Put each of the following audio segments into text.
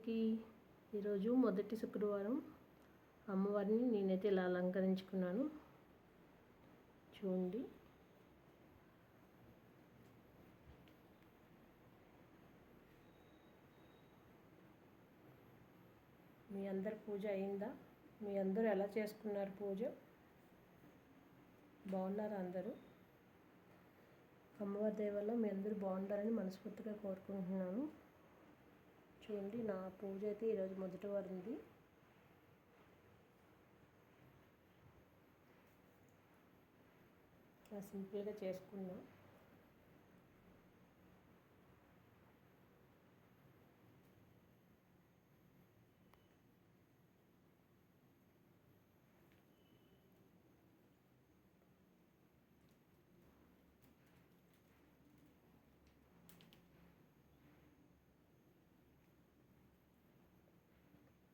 అందరికీ ఈరోజు మొదటి శుక్రవారం అమ్మవారిని నేనైతే ఇలా అలంకరించుకున్నాను. చూడండి, మీ అందరి పూజ అయిందా? మీ అందరూ ఎలా చేసుకున్నారు పూజ? బాగున్నారా అందరూ? అమ్మవారి దయ వల్ల మీ అందరూ బాగుండాలని మనస్ఫూర్తిగా కోరుకుంటున్నాను. చూడండి, నా పూజ అయితే ఈరోజు మొదటి వారింది. చాలా సింపుల్గా చేసుకున్నా.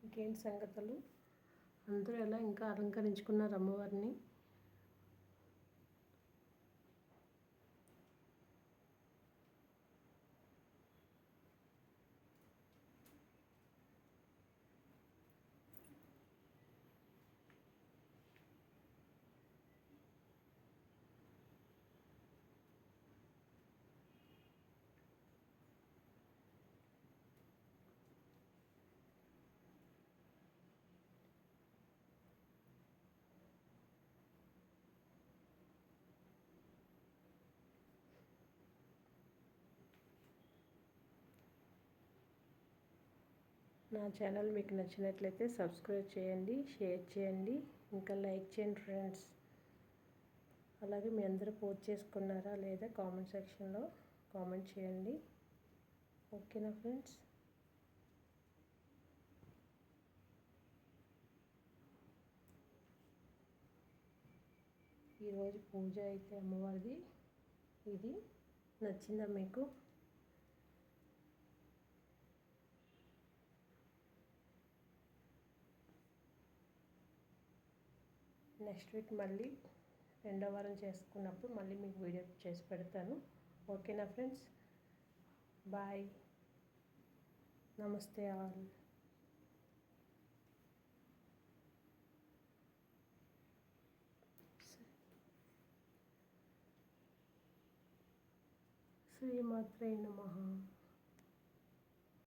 ఇంకేంటి సంగతులు? అందరూ ఎలా ఇంకా అలంకరించుకున్నారు అమ్మవారిని? నా ఛానల్ మీకు నచ్చినట్లయితే సబ్స్క్రైబ్ చేయండి, షేర్ చేయండి, ఇంకా లైక్ చేయండి ఫ్రెండ్స్. అలాగే మీ అందరూ పూజ చేసుకున్నారా లేదా కామెంట్ సెక్షన్లో కామెంట్ చేయండి. ఓకేనా ఫ్రెండ్స్? ఈరోజు పూజ అయితే అమ్మవారిది ఇది. నచ్చిందా మీకు? నెక్స్ట్ వీక్ మళ్ళీ రెండో వారం చేసుకున్నప్పుడు మళ్ళీ మీకు వీడియో చేసి పెడతాను. ఓకేనా ఫ్రెండ్స్? బాయ్, నమస్తే ఆల్. శ్రీమాత్రే నమః.